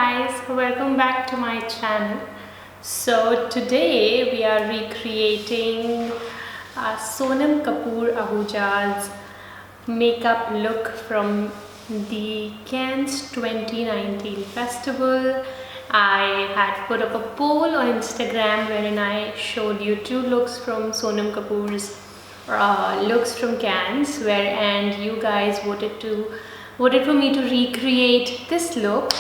guys, welcome back to my channel. So today we are recreating Sonam Kapoor AHUJA'S makeup look from the Cannes 2019 festival. I had put up a poll on Instagram wherein I showed you two looks from Sonam Kapoor's looks from Cannes, and you guys voted for me to recreate this look,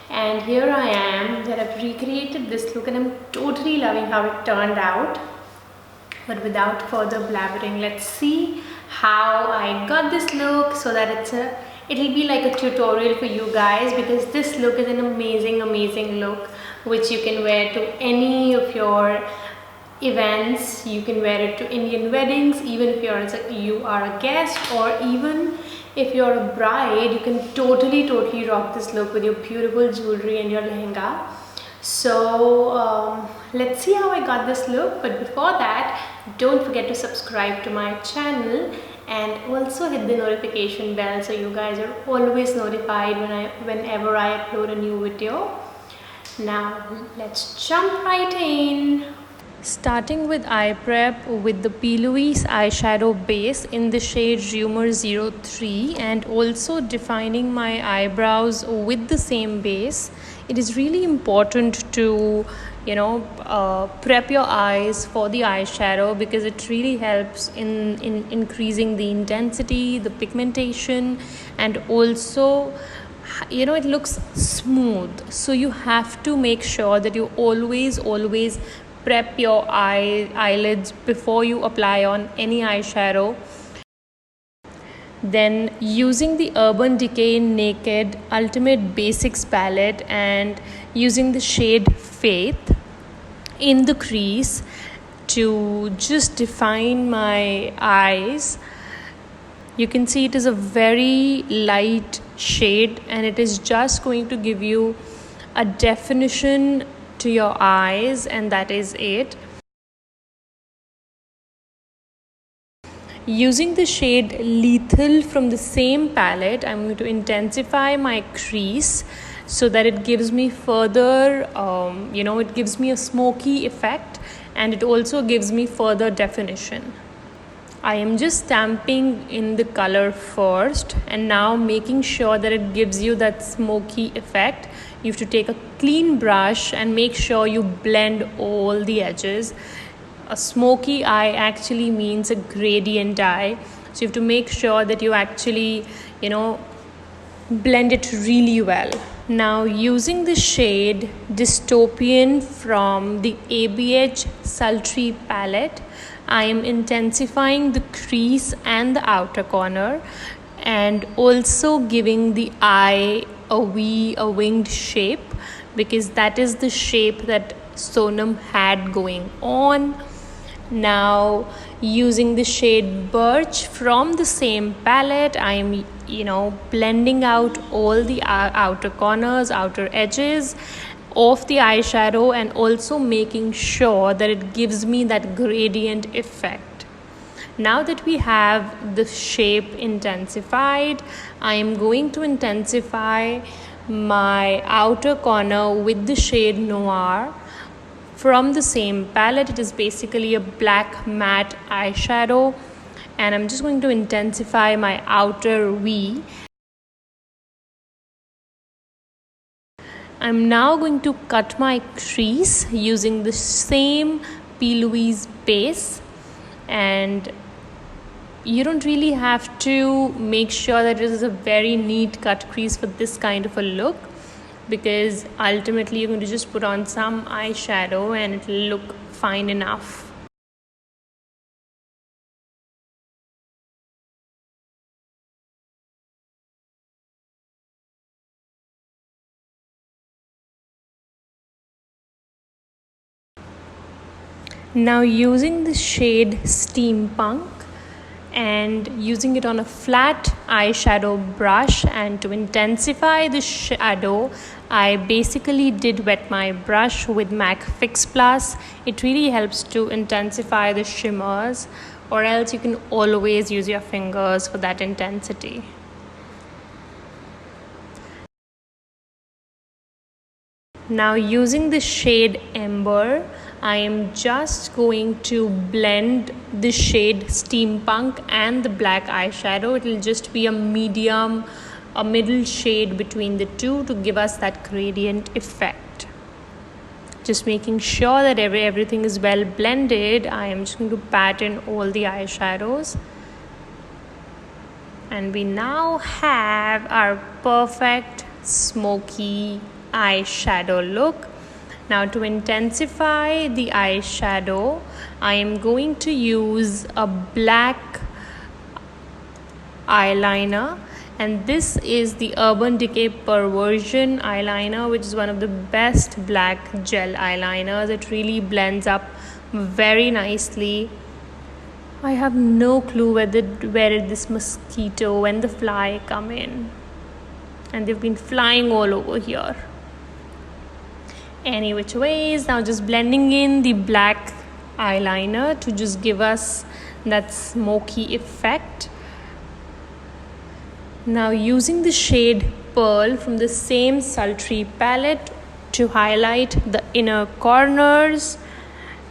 and here I am that I've recreated this look and I'm totally loving how it turned out. But without further blabbering, let's see how I got this look so that it'll be like a tutorial for you guys, because this look is an amazing look which you can wear to any of your events. You can wear it to Indian weddings, even if you are a guest, or even if you're a bride, you can totally rock this look with your beautiful jewelry and your lehenga. So let's see how I got this look. But before that, don't forget to subscribe to my channel and also hit the notification bell so you guys are always notified whenever I upload a new video. Now let's jump right in. Starting with eye prep with the P.Louise eyeshadow base in the shade Rumour 03, and also defining my eyebrows with the same base. It is really important to prep your eyes for the eyeshadow, because it really helps in increasing the intensity, the pigmentation, and also it looks smooth. So you have to make sure that you always prep your eyelids before you apply on any eyeshadow. Then using the Urban Decay Naked Ultimate Basics palette and using the shade Faith in the crease to just define my eyes. You can see it is a very light shade and it is just going to give you a definition to your eyes, and that is it. Using the shade Lethal from the same palette, I'm going to intensify my crease so that it gives me further it gives me a smoky effect, and it also gives me further definition. I am just stamping in the color first and now making sure that it gives you that smoky effect. You have to take a clean brush and make sure you blend all the edges. A smoky eye actually means a gradient eye, so you have to make sure that you actually blend it really well. Now using the shade Dystopian from the ABH Sultry palette, I am intensifying the crease and the outer corner, and also giving the eye a winged shape, because that is the shape that Sonam had going on. Now using the shade Birch from the same palette, I am blending out all the outer corners, outer edges of the eyeshadow, and also making sure that it gives me that gradient effect. Now that we have the shape intensified, I am going to intensify my outer corner with the shade Noir from the same palette. It is basically a black matte eyeshadow, and I'm just going to intensify my outer V. I'm now going to cut my crease using the same P.Louise base, and you don't really have to make sure that it is a very neat cut crease for this kind of a look, because ultimately you're going to just put on some eyeshadow and it will look fine enough. Now using the shade Steampunk and using it on a flat eyeshadow brush, and to intensify the shadow, I basically did wet my brush with MAC Fix Plus. It really helps to intensify the shimmers, or else you can always use your fingers for that intensity. Now using the shade Ember, I am just going to blend the shade Steampunk and the black eyeshadow. It will just be a middle shade between the two to give us that gradient effect. Just making sure that everything is well blended. I am just going to pat in all the eyeshadows. And we now have our perfect smoky eyeshadow look. Now to intensify the eyeshadow, I am going to use a black eyeliner, and this is the Urban Decay Perversion eyeliner, which is one of the best black gel eyeliners. It really blends up very nicely. I have no clue where this mosquito and the fly come in, and they've been flying all over here. Any which ways, now just blending in the black eyeliner to just give us that smoky effect. Now using the shade Pearl from the same Sultry palette to highlight the inner corners,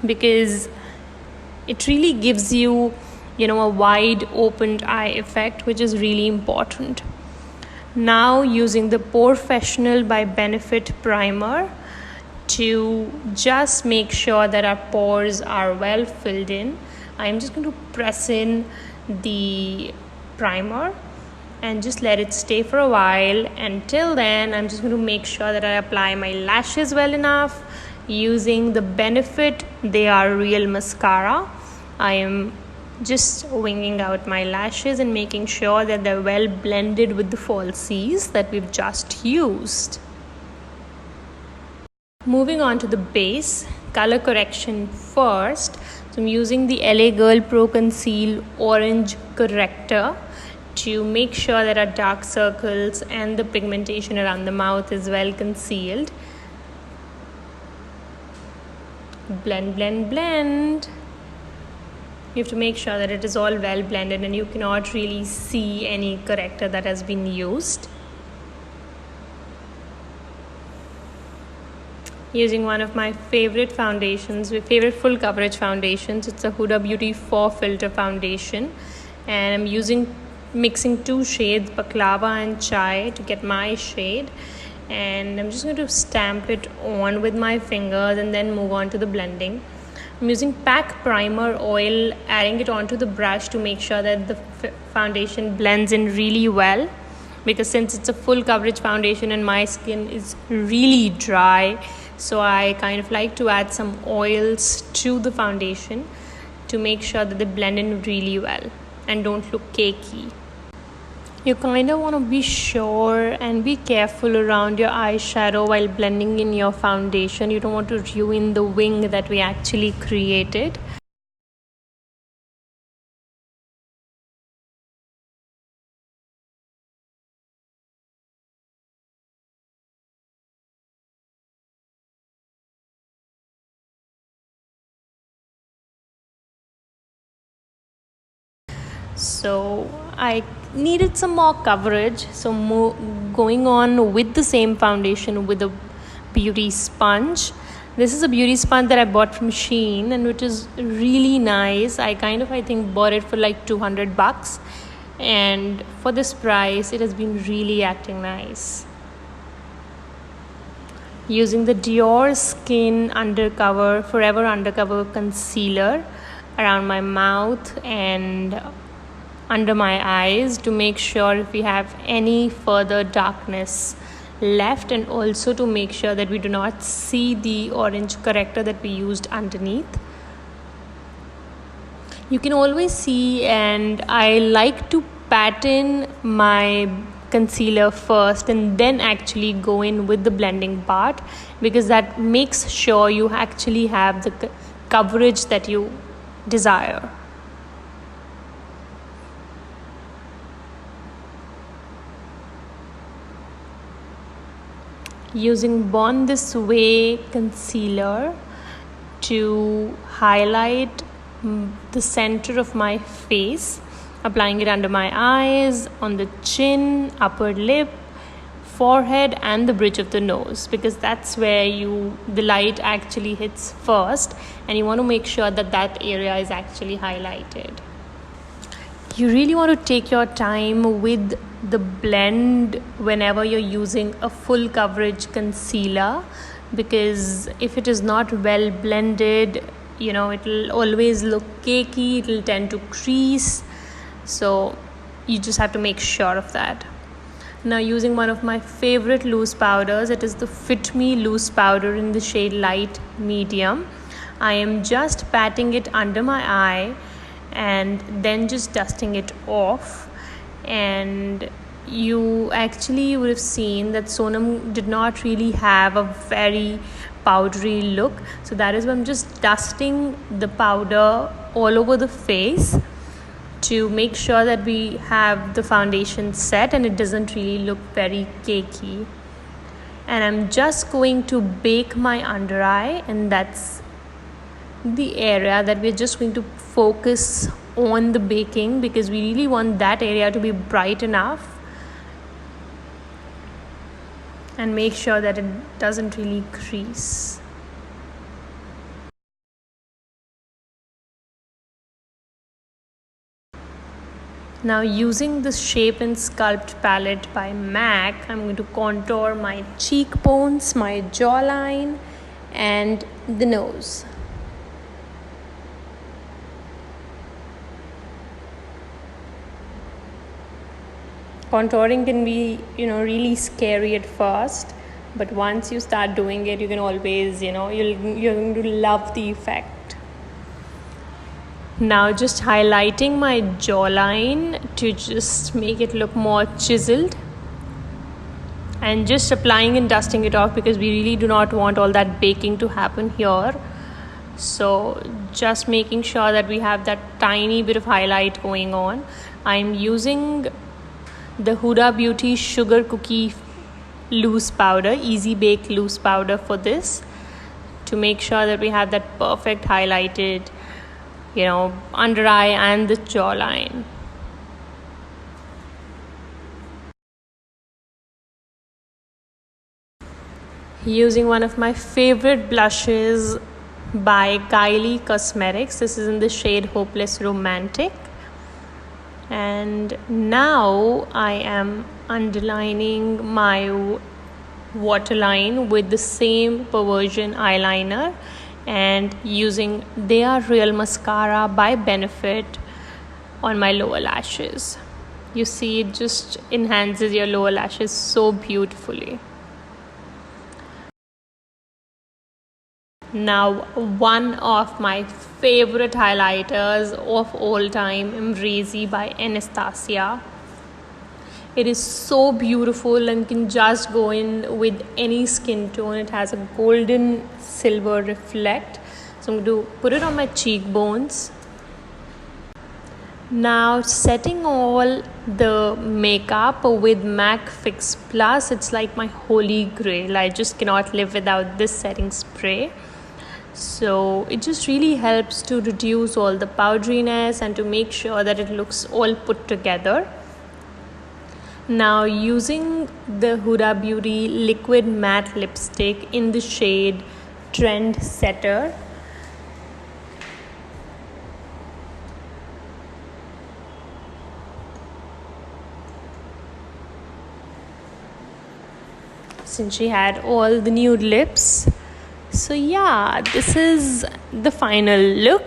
because it really gives you, a wide opened eye effect, which is really important. Now using the Professional by Benefit primer to just make sure that our pores are well filled in. I'm just going to press in the primer and just let it stay for a while. Until then, I'm just going to make sure that I apply my lashes well enough using the Benefit They Are Real mascara. I am just winging out my lashes and making sure that they're well blended with the falsies that we've just used. Moving on to the base, color correction first. So I'm using the LA Girl Pro Conceal Orange Corrector to make sure that our dark circles and the pigmentation around the mouth is well concealed. Blend, blend, blend. You have to make sure that it is all well blended and you cannot really see any corrector that has been used. Using one of my favorite foundations, my favorite full coverage foundations. It's a Huda Beauty 4 Filter foundation, and I'm mixing two shades, Baklava and Chai, to get my shade, and I'm just going to stamp it on with my fingers and then move on to the blending. I'm using PAC primer oil, adding it onto the brush to make sure that the foundation blends in really well, because since it's a full coverage foundation and my skin is really dry, so I kind of like to add some oils to the foundation to make sure that they blend in really well and don't look cakey. You kind of want to be sure and be careful around your eyeshadow while blending in your foundation. You don't want to ruin the wing that we actually created. So I needed some more coverage, so going on with the same foundation with a beauty sponge. This is a beauty sponge that I bought from Shein, and which is really nice. I think bought it for like $200, and for this price it has been really acting nice. Using the Dior Skin Forever Undercover concealer around my mouth and under my eyes to make sure if we have any further darkness left, and also to make sure that we do not see the orange corrector that we used underneath. You can always see, and I like to pat in my concealer first and then actually go in with the blending part, because that makes sure you actually have the coverage that you desire. Using Born This Way concealer to highlight the center of my face, applying it under my eyes, on the chin, upper lip, forehead and the bridge of the nose, because that's where the light actually hits first, and you want to make sure that that area is actually highlighted. You really want to take your time with the blend whenever you're using a full coverage concealer, because if it is not well blended, it'll always look cakey, it'll tend to crease. So you just have to make sure of that. Now, using one of my favorite loose powders, it is the Fit Me loose powder in the shade light medium. I am just patting it under my eye and then just dusting it off. And you actually would have seen that Sonam did not really have a very powdery look, so that is why I'm just dusting the powder all over the face to make sure that we have the foundation set and it doesn't really look very cakey. And I'm just going to bake my under eye, and that's the area that we're just going to focus on the baking, because we really want that area to be bright enough, and make sure that it doesn't really crease. Now, using the Shape and Sculpt palette by M.A.C, I'm going to contour my cheekbones, my jawline, and the nose. Contouring can be, really scary at first, but once you start doing it, you can always, you're going to love the effect. Now, just highlighting my jawline to just make it look more chiseled, and just applying and dusting it off, because we really do not want all that baking to happen here. So just making sure that we have that tiny bit of highlight going on. I'm using the Huda Beauty Sugar Cookie loose powder, easy bake loose powder, for this, to make sure that we have that perfect highlighted under eye and the jawline. Using one of my favorite blushes by Kylie Cosmetics, this is in the shade Hopeless Romantic. And now I am underlining my waterline with the same Perversion eyeliner, and using They Are Real mascara by Benefit on my lower lashes. You see, it just enhances your lower lashes so beautifully. Now, one of my favorite highlighters of all time, M.A.C by Anastasia. It is so beautiful and can just go in with any skin tone. It has a golden silver reflect. So I'm going to put it on my cheekbones. Now, setting all the makeup with M.A.C Fix Plus. It's like my holy grail. I just cannot live without this setting spray. So it just really helps to reduce all the powderiness and to make sure that it looks all put together. Now, using the Huda Beauty liquid matte lipstick in the shade Trend Setter. Since she had all the nude lips. So yeah, this is the final look.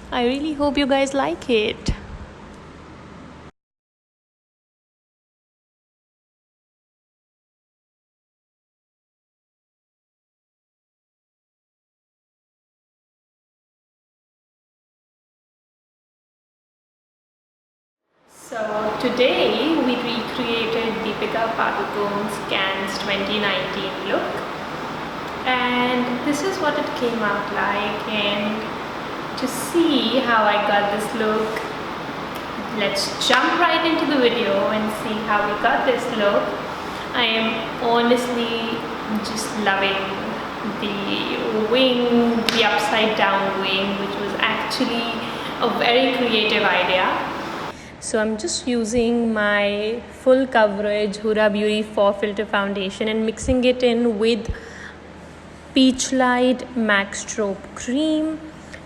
I really hope you guys like it. So today we recreated Deepika Padukone's Cannes 2019 look. And this is what it came out like, and to see how I got this look, let's jump right into the video and see how we got this look. I am honestly just loving the wing, the upside down wing, which was actually a very creative idea. So I'm just using my full coverage Huda Beauty 4 Filter Foundation and mixing it in with Peach Light MAC Strobe Cream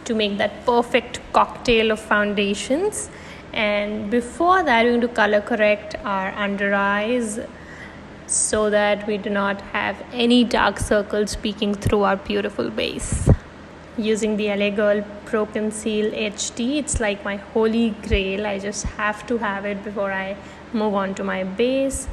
to make that perfect cocktail of foundations. And before that, we're going to color correct our under eyes so that we do not have any dark circles peeking through our beautiful base. Using the LA Girl Pro Conceal HD, it's like my holy grail. I just have to have it before I move on to my base.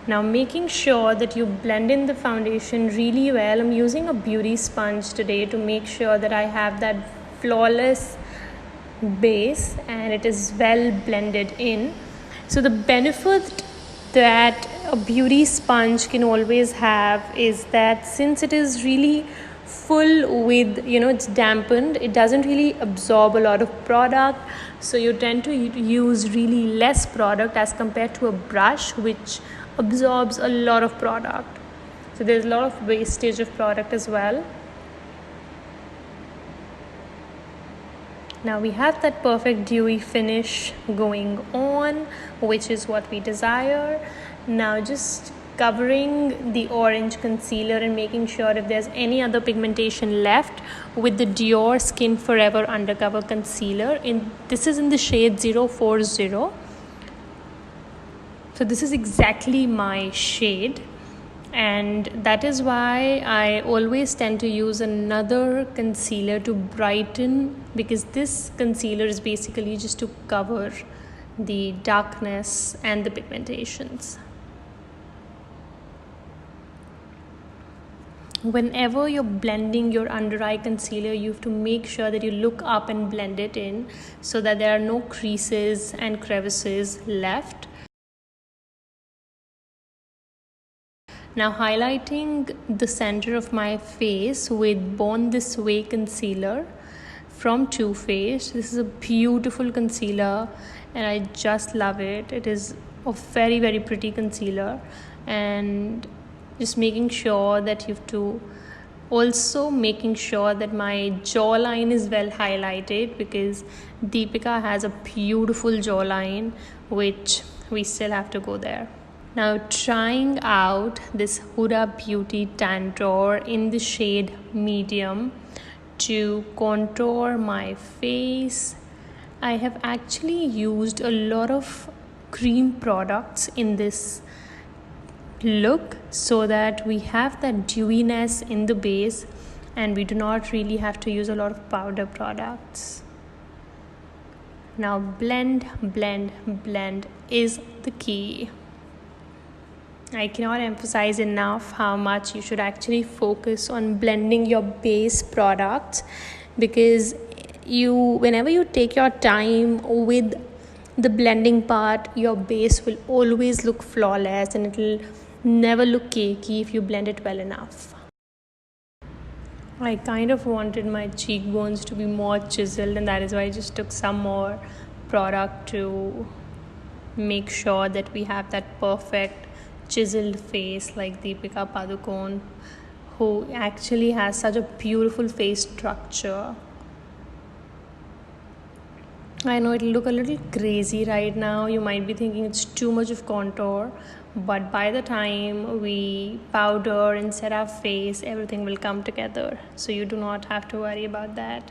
Now making sure that you blend in the foundation really well. I'm using a beauty sponge today to make sure that I have that flawless base and it is well blended in. So the benefit that a beauty sponge can always have is that since it is really full with, it's dampened, it doesn't really absorb a lot of product, so you tend to use really less product as compared to a brush which absorbs a lot of product. So there's a lot of wastage of product as well. Now we have that perfect dewy finish going on, which is what we desire. Now just covering the orange concealer and making sure if there's any other pigmentation left with the Dior Skin Forever Undercover Concealer. This is in the shade 040. So this is exactly my shade. And that is why I always tend to use another concealer to brighten, because this concealer is basically just to cover the darkness and the pigmentations. Whenever you're blending your under eye concealer, you have to make sure that you look up and blend it in so that there are no creases and crevices left. Now highlighting the center of my face with Born This Way concealer from Too Faced. This is a beautiful concealer and I just love it. It is a very, very pretty concealer, and just making sure that you have to also making sure that my jawline is well highlighted, because Deepika has a beautiful jawline which we still have to go there. Now trying out this Huda Beauty Tantor in the shade medium to contour my face. I have actually used a lot of cream products in this look so that we have that dewiness in the base and we do not really have to use a lot of powder products. Now blend, blend, blend is the key. I cannot emphasize enough how much you should actually focus on blending your base products, because whenever you take your time with the blending part, your base will always look flawless and it will never look cakey if you blend it well enough. I kind of wanted my cheekbones to be more chiseled, and that is why I just took some more product to make sure that we have that perfect chiseled face like Deepika Padukone, who actually has such a beautiful face structure. I know it'll look a little crazy right now. You might be thinking it's too much of contour, but by the time we powder and set our face, everything will come together. So you do not have to worry about that.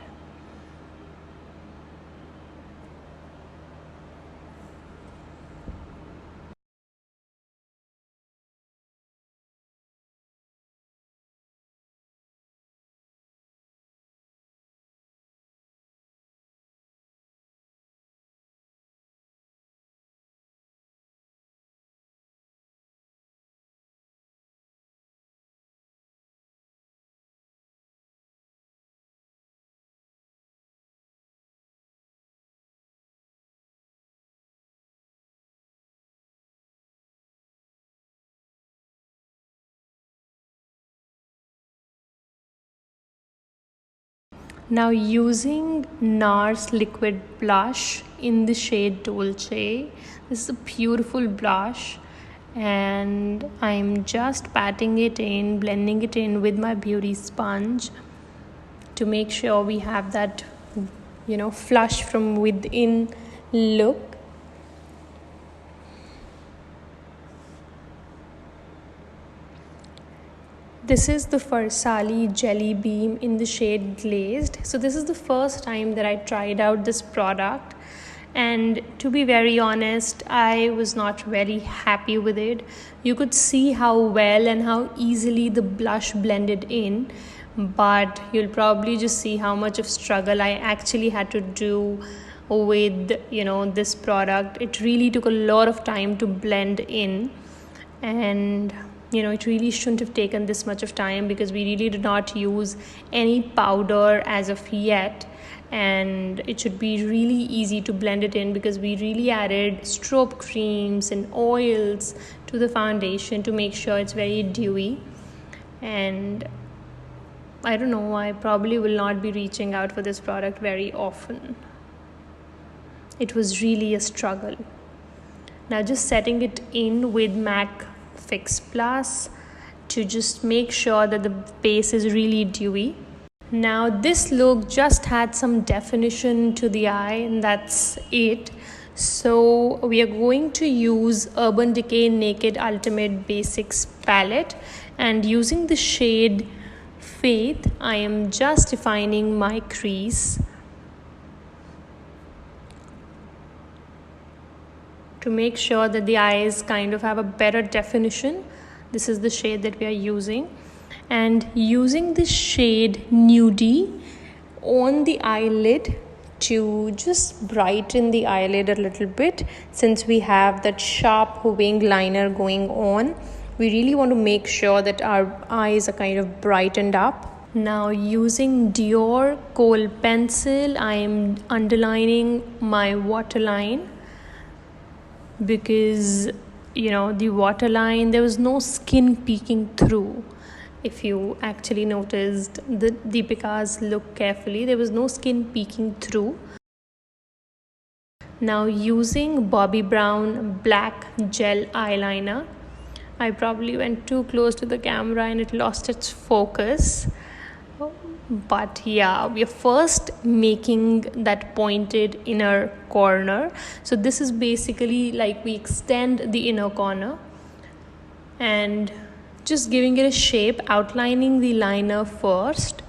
Now using NARS liquid blush in the shade Dolce. This is a beautiful blush and I'm just patting it in, blending it in with my beauty sponge to make sure we have that, flush from within look. This is the Farsali Jelly Beam in the shade Glazed. So this is the first time that I tried out this product, and to be very honest, I was not very happy with it. You could see how well and how easily the blush blended in, but you'll probably just see how much of struggle I actually had to do with this product. It really took a lot of time to blend in, and it really shouldn't have taken this much of time because we really did not use any powder as of yet, and it should be really easy to blend it in because we really added strobe creams and oils to the foundation to make sure it's very dewy. And I don't know, I probably will not be reaching out for this product very often. It was really a struggle. Now just setting it in with MAC Fix Plus to just make sure that the base is really dewy. Now this look just had some definition to the eye, and that's it. So we are going to use Urban Decay Naked Ultimate Basics palette, and using the shade Faith, I am just defining my crease to make sure that the eyes kind of have a better definition. This is the shade that we are using, and using the shade Nudie on the eyelid to just brighten the eyelid a little bit. Since we have that sharp wing liner going on, we really want to make sure that our eyes are kind of brightened up. Now using Dior Kohl pencil, I am underlining my waterline because the waterline, there was no skin peeking through. If you actually noticed the Deepika's look carefully, there was no skin peeking through. Now using Bobbi Brown black gel eyeliner, I probably went too close to the camera and it lost its focus. But yeah, we are first making that pointed inner corner. So this is basically like we extend the inner corner and just giving it a shape, outlining the liner first,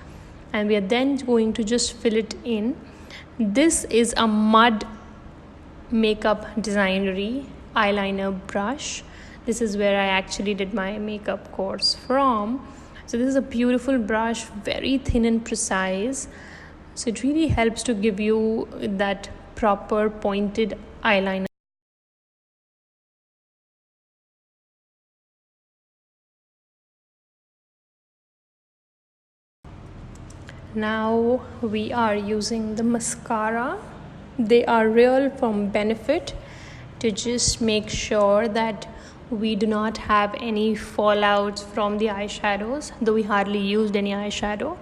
and we are then going to just fill it in. This is a Mud Makeup Designery eyeliner brush. This is where I actually did my makeup course from. So this is a beautiful brush, very thin and precise. So it really helps to give you that proper pointed eyeliner. Now we are using the mascara. They are real from Benefit, to just make sure that we do not have any fallouts from the eyeshadows, though we hardly used any eyeshadow,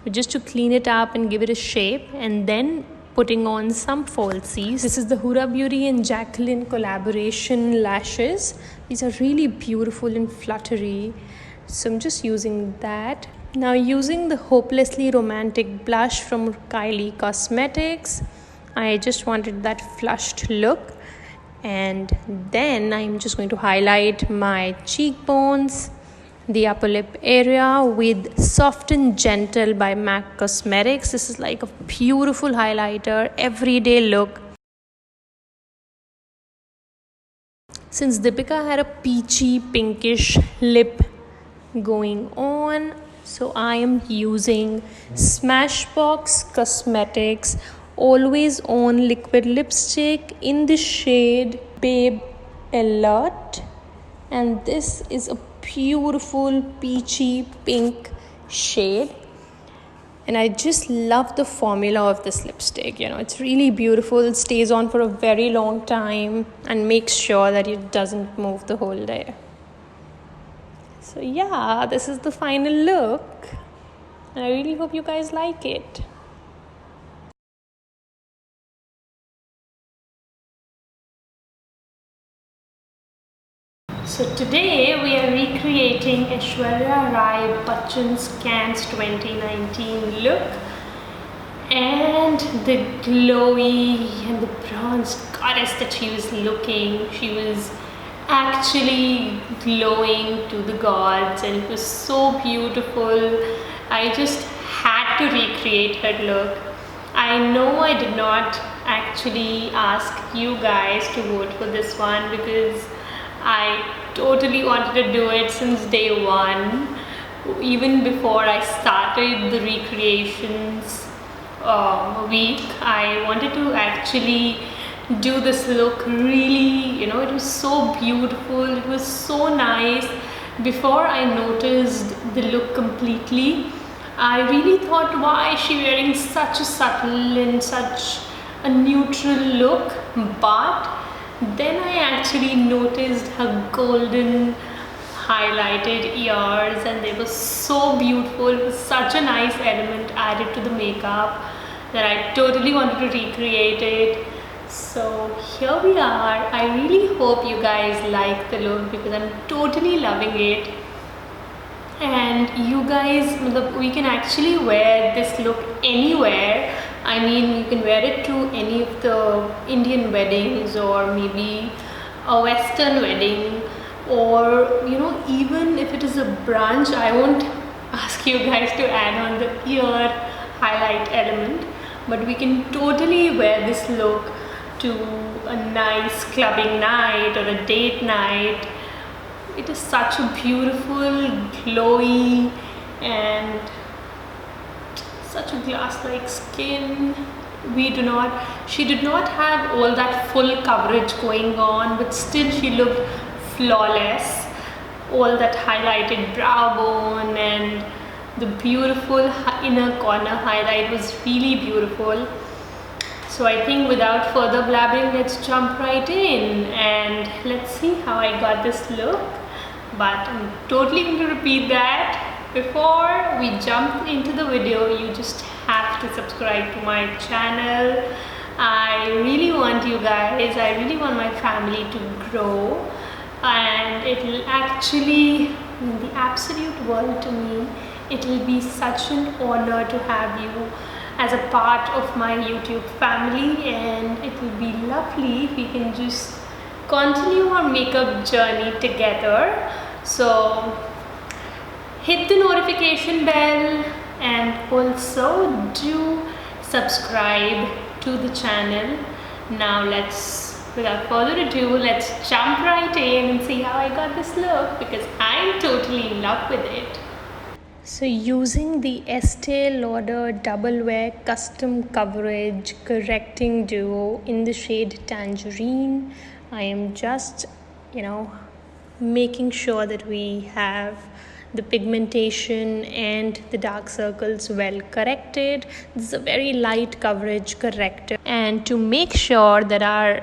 but just to clean it up and give it a shape, and then putting on some falsies. This is the Huda Beauty and Jacqueline collaboration lashes. These are really beautiful and fluttery, so I'm just using that. Now using the Hopelessly Romantic blush from Kylie Cosmetics, I just wanted that flushed look. And then I'm just going to highlight my cheekbones, the upper lip area with Soft and Gentle by MAC Cosmetics. This is like a beautiful highlighter, everyday look. Since Deepika had a peachy pinkish lip going on, so I am using Smashbox Cosmetics Always On liquid lipstick in the shade Babe Alert, and this is a beautiful peachy pink shade, and I just love the formula of this lipstick. It's really beautiful, it stays on for a very long time and makes sure that it doesn't move the whole day. So yeah, this is the final look, and I really hope you guys like it. So today we are recreating Aishwarya Rai Bachchan's Cannes 2019 look, and the glowy and the bronzed goddess that she was looking. She was actually glowing to the gods and it was so beautiful. I just had to recreate her look. I know I did not actually ask you guys to vote for this one because I totally wanted to do it since day one. Even before I started the recreations week, I wanted to actually do this look really, it was so beautiful, it was so nice. Before I noticed the look completely, I really thought, why is she wearing such a subtle and such a neutral look? But then I actually noticed her golden highlighted ears and they were so beautiful. It was such a nice element added to the makeup that I totally wanted to recreate it. So here we are. I really hope you guys like the look because I'm totally loving it. And you guys, we can actually wear this look anywhere. I mean, you can wear it to any of the Indian weddings or maybe a Western wedding, or even if it is a brunch. I won't ask you guys to add on the ear highlight element, but we can totally wear this look to a nice clubbing night or a date night. It is such a beautiful, glowy and such a glass-like skin. She did not have all that full coverage going on, but still she looked flawless. All that highlighted brow bone and the beautiful inner corner highlight was really beautiful. So I think without further blabbering, let's jump right in and let's see how I got this look. But I'm totally going to repeat that. Before we jump into the video, you just have to subscribe to my channel. I really want you guys, I really want my family to grow, and it will actually mean the absolute world to me. It will be such an honor to have you as a part of my YouTube family, and it will be lovely if we can just continue our makeup journey together. So hit the notification bell and also do subscribe to the channel. Now without further ado, let's jump right in and see how I got this look because I'm totally in love with it. So using the Estee Lauder Double Wear Custom Coverage Correcting Duo in the shade Tangerine, I am just, making sure that we have the pigmentation and the dark circles well corrected. This is a very light coverage corrector, and to make sure that our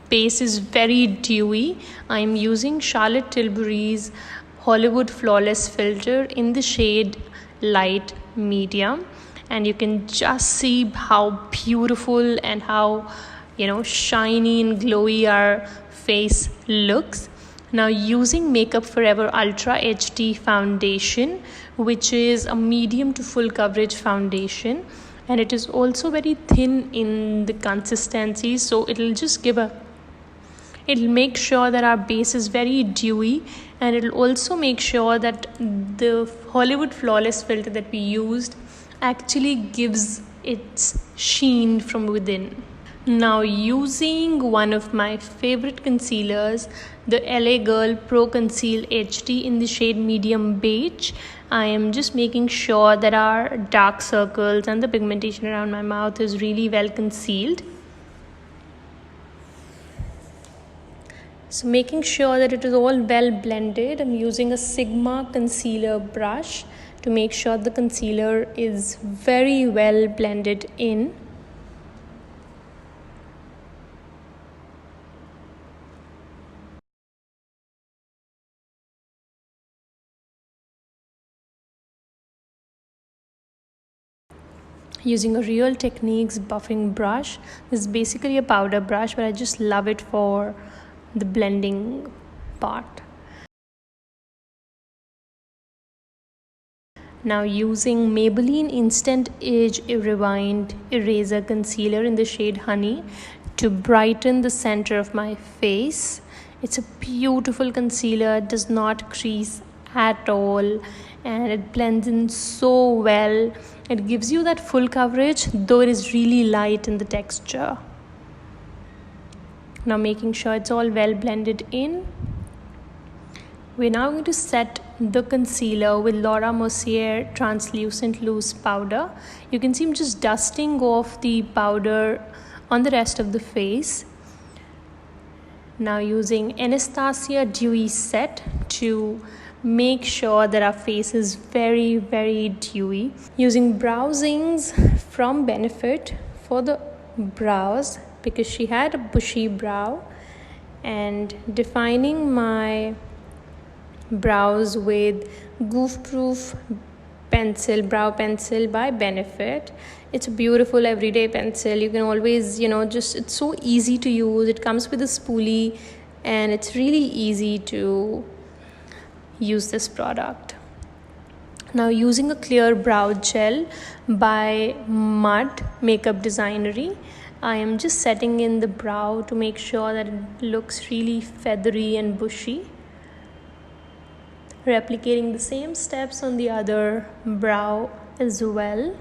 base is very dewy, I'm using Charlotte Tilbury's Hollywood Flawless Filter in the shade Light Medium, and you can just see how beautiful and how shiny and glowy our face looks. Now using Makeup Forever Ultra HD foundation, which is a medium to full coverage foundation, and it is also very thin in the consistency, so it'll make sure that our base is very dewy, and it'll also make sure that the Hollywood Flawless filter that we used actually gives its sheen from within. Now using one of my favorite concealers, the LA Girl Pro Conceal HD in the shade Medium Beige, I am just making sure that our dark circles and the pigmentation around my mouth is really well concealed. So making sure that it is all well blended, I'm using a Sigma concealer brush to make sure the concealer is very well blended in. Using a Real Techniques buffing brush. This is basically a powder brush, but I just love it for the blending part. Now using Maybelline Instant Age Rewind Eraser Concealer in the shade Honey to brighten the center of my face. It's a beautiful concealer, it does not crease at all and it blends in so well. It gives you that full coverage, though it is really light in the texture. Now making sure it's all well blended in. We're now going to set the concealer with Laura Mercier Translucent Loose Powder. You can see I'm just dusting off the powder on the rest of the face. Now using Anastasia Dewy Set to make sure that our face is very, very dewy. Using Browsings from Benefit for the brows because she had a bushy brow, and defining my brows with Goof Proof pencil, brow pencil by Benefit. It's a beautiful everyday pencil. You can always, it's so easy to use. It comes with a spoolie and it's really easy to use this product. Now using a clear brow gel by Mud Makeup Designery, I am just setting in the brow to make sure that it looks really feathery and bushy. Replicating the same steps on the other brow as well.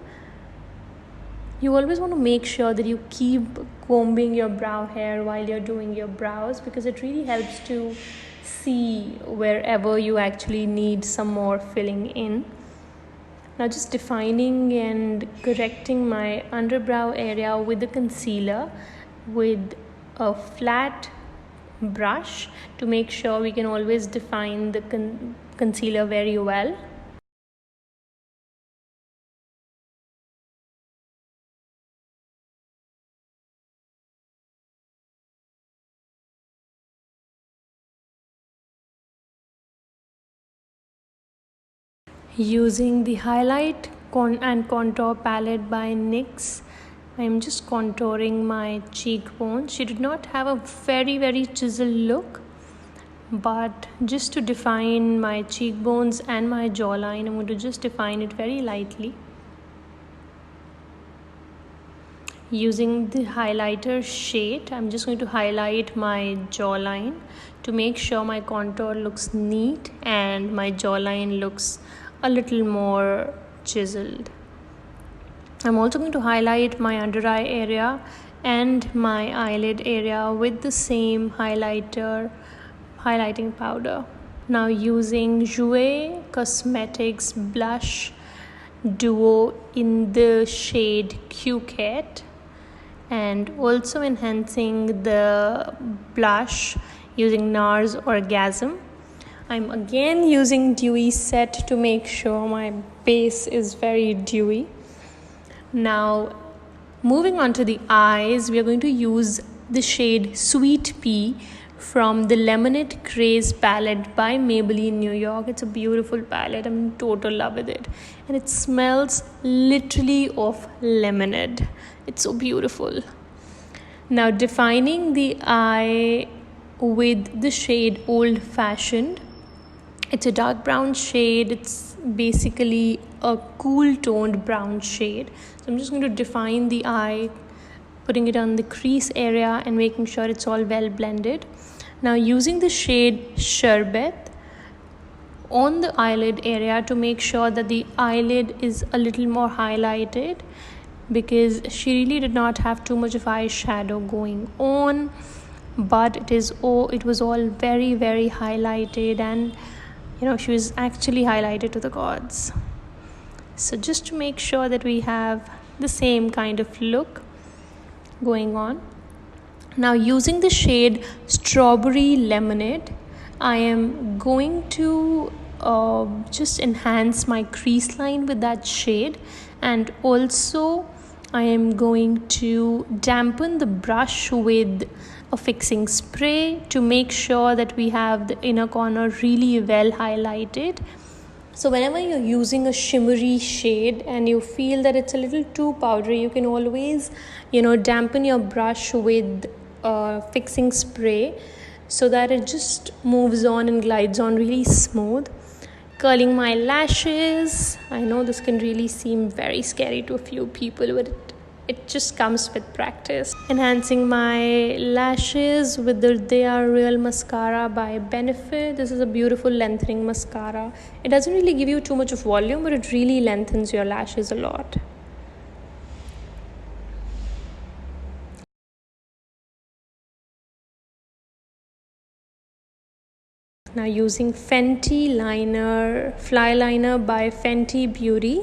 You always want to make sure that you keep combing your brow hair while you're doing your brows because it really helps to see wherever you actually need some more filling in. Now just defining and correcting my underbrow area with the concealer with a flat brush to make sure we can always define the concealer very well. Using the highlight and contour palette by NYX, I am just contouring my cheekbones. She did not have a very, very chiseled look, but just to define my cheekbones and my jawline, I'm going to just define it very lightly. Using the highlighter shade, I'm just going to highlight my jawline to make sure my contour looks neat and my jawline looks a little more chiseled. I'm also going to highlight my under eye area and my eyelid area with the same highlighting powder. Now using Jouer Cosmetics Blush Duo in the shade Coquette and also enhancing the blush using NARS Orgasm. I'm again using Dewy Set to make sure my base is very dewy. Now moving on to the eyes, we are going to use the shade Sweet Pea from the Lemonade Craze palette by Maybelline New York. It's a beautiful palette. I'm in total love with it. And it smells literally of lemonade. It's so beautiful. Now defining the eye with the shade Old Fashioned. It's a dark brown shade. It's basically a cool toned brown shade. So I'm just going to define the eye, putting it on the crease area and making sure it's all well blended. Now using the shade Sherbet on the eyelid area to make sure that the eyelid is a little more highlighted because she really did not have too much of eyeshadow going on, but it was all very, very highlighted and she was actually highlighted to the gods. So just to make sure that we have the same kind of look going on. Now using the shade Strawberry Lemonade, I am going to just enhance my crease line with that shade, and also I am going to dampen the brush with a fixing spray to make sure that we have the inner corner really well highlighted. So whenever you're using a shimmery shade and you feel that it's a little too powdery, you can always dampen your brush with a fixing spray so that it just moves on and glides on really smooth. Curling my lashes. I know this can really seem very scary to a few people, but it just comes with practice. Enhancing my lashes with the They Are Real mascara by Benefit. This is a beautiful lengthening mascara. It doesn't really give you too much of volume, but it really lengthens your lashes a lot. Now using Fenty liner, Fly Liner by Fenty Beauty.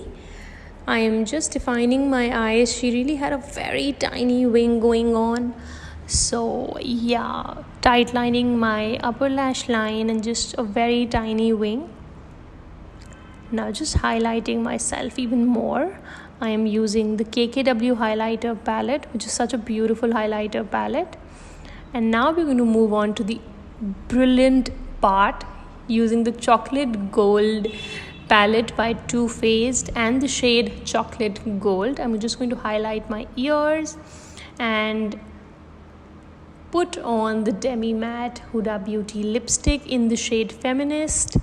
I am just defining my eyes. She really had a very tiny wing going on. So yeah, tight lining my upper lash line and just a very tiny wing. Now just highlighting myself even more. I am using the KKW highlighter palette, which is such a beautiful highlighter palette. And now we're going to move on to the brilliant part using the chocolate gold palette by Too Faced and the shade chocolate gold. I'm just going to highlight my ears and put on the demi matte Huda Beauty lipstick in the shade Feminist.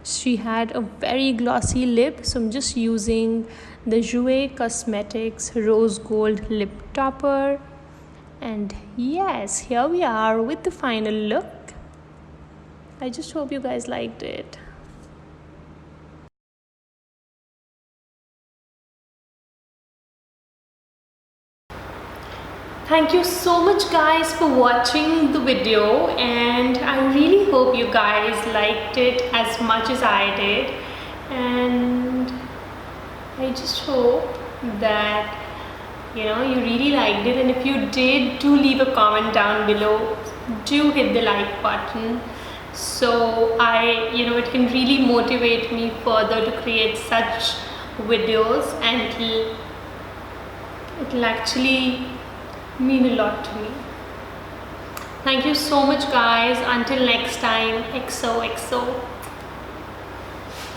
She had a very glossy lip, so I'm just using the Jouer Cosmetics rose gold lip topper. And yes, here we are with the final look. I just hope you guys liked it. Thank you so much guys for watching the video, and I really hope you guys liked it as much as I did, and I just hope that you really liked it. And if you did, do leave a comment down below, do hit the like button, so it can really motivate me further to create such videos, and it'll actually mean a lot to me. Thank you so much guys. Until next time, XOXO.